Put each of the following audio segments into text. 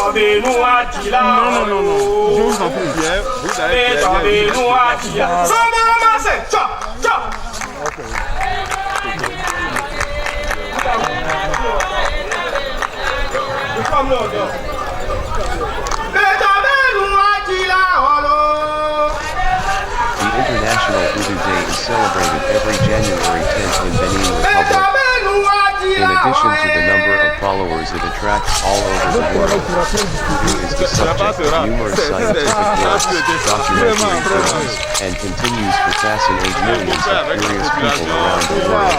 Non, je vous en prie. Vous allez The International Voodoo Day is celebrated every January 10th in Benin Republic. In addition to the number of followers it attracts all over the world, Voodoo is the subject of numerous scientific works, documentary films, and continues to fascinate millions of curious people around the world.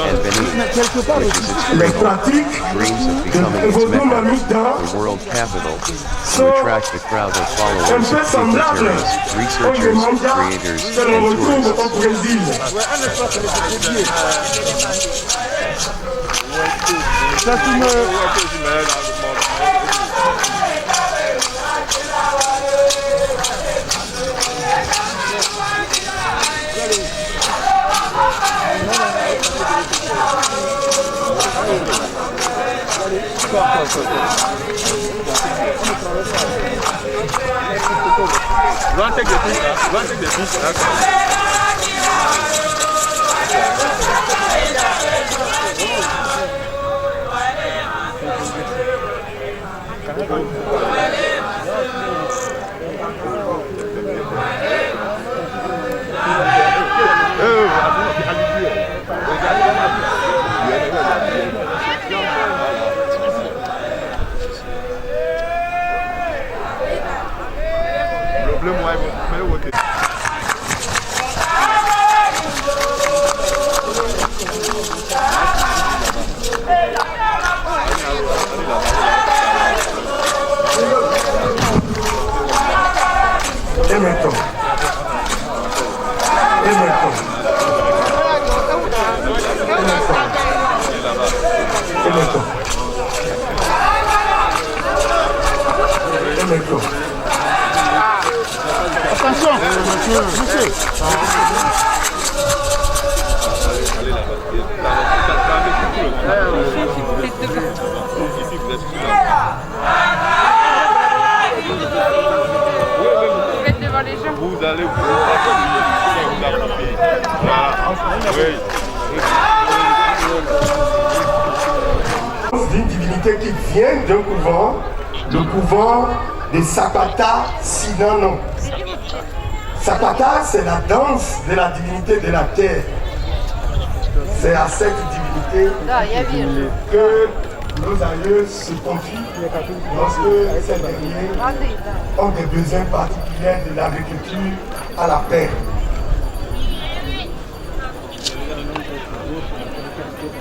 And Benin, which is its cradle, dreams of becoming its Mecca, the world capital, to attract the crowd of followers of dignitaries, researchers, creators, and tourists. Vous allez vous d'une divinité qui vient d'un couvent, le couvent de Sapata Sinano. Sapata, c'est la danse de la divinité de la terre. C'est à cette divinité que nos aïeux se confient lorsque ces derniers ont des besoins particuliers de l'agriculture à la paix.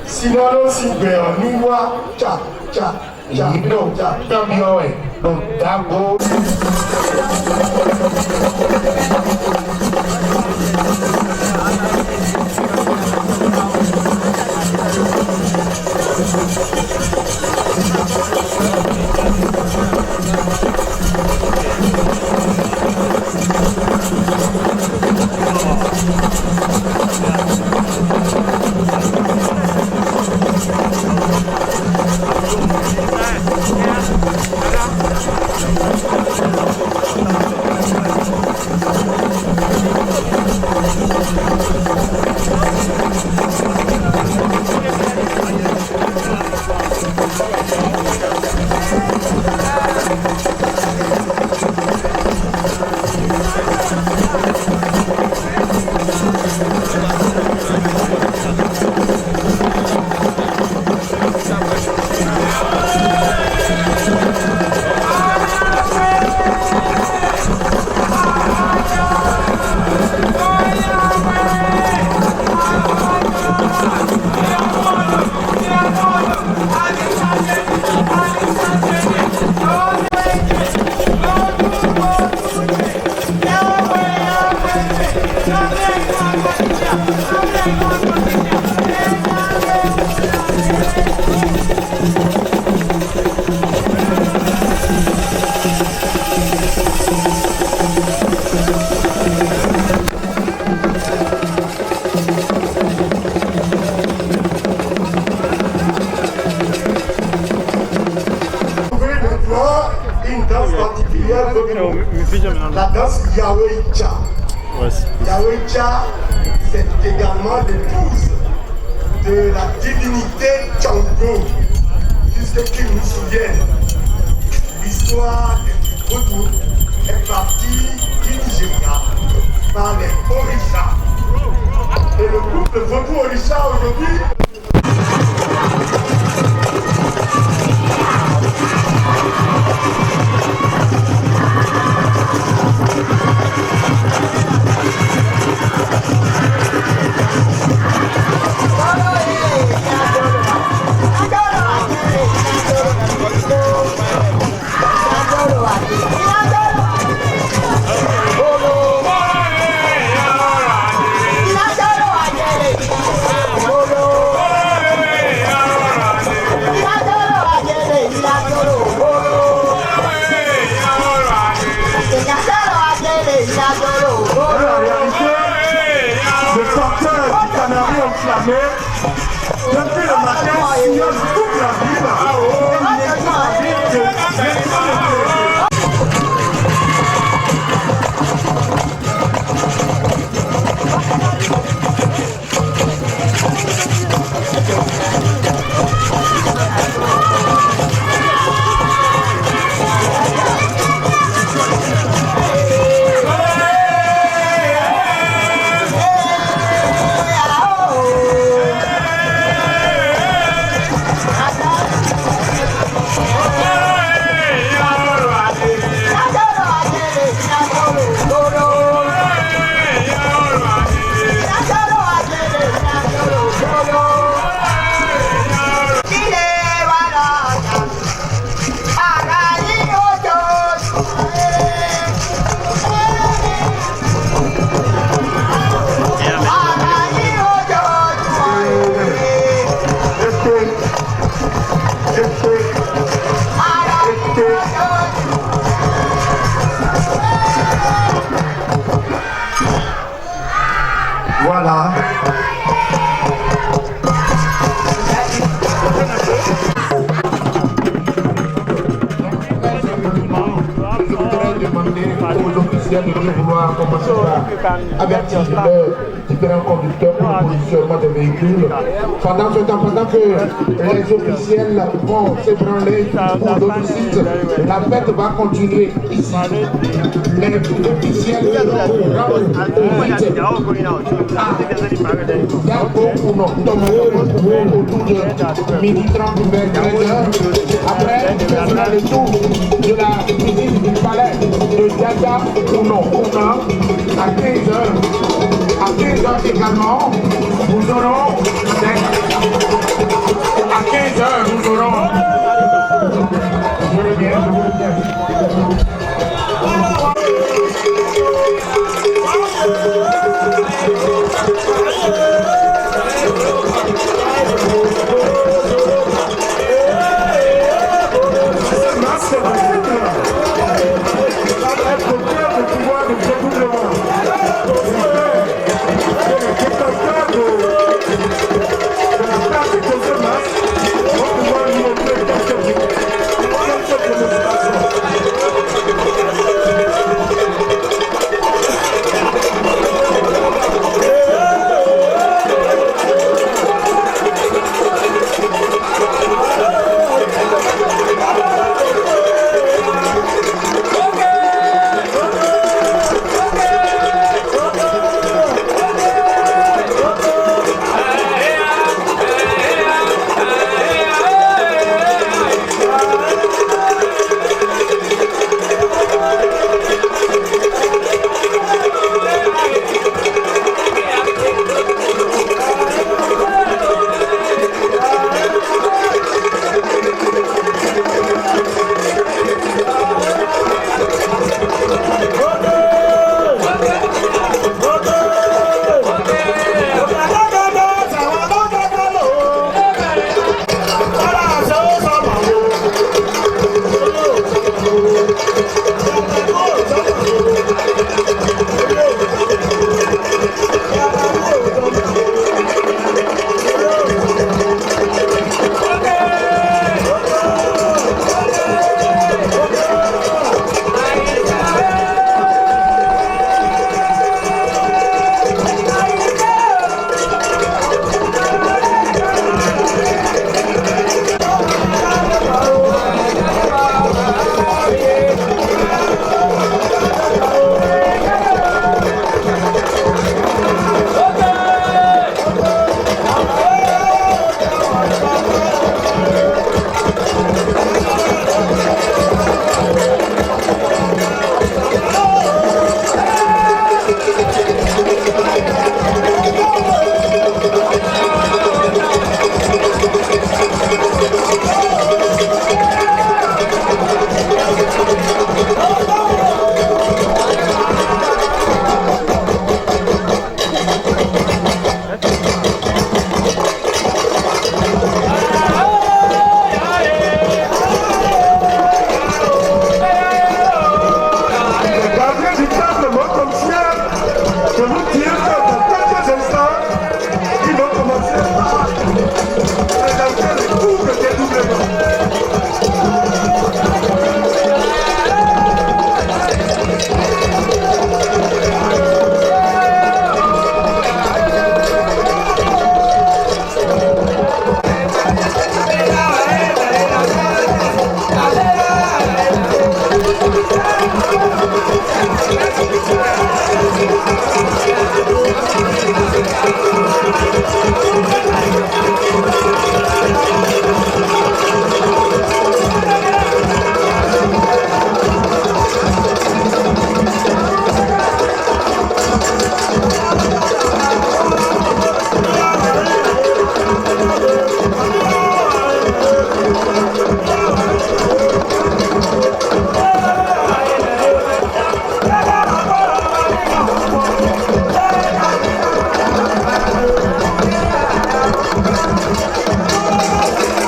Sinon, si nous voit, tcha, tcha, tcha, non, tcha, donc d'abord. une danse particulière, la danse Yawecha. Yawecha, c'est également l'épouse de la divinité Tchongo, puisque qu'ils nous souviennent, l'histoire du Voodoo est partie du Nigeria par les orishas. Et le couple Voodoo-Orisha aujourd'hui depuis le matin, sillonne toute la ville. Voilà. Je voudrais demander aux officiels de bien vouloir commencer à avertir leurs différents conducteurs pour le positionnement des véhicules. Pendant ce temps, pendant que les officiels vont s'ébranler pour l'homicide, la fête va continuer ici. Les officiels vont rendre D'abord, nous tomberons autour de midi 30 vers 13h. Après, on fera le tour de la visite du palais de Dada à 15h. À 15h également, nous aurons à 15h, nous aurons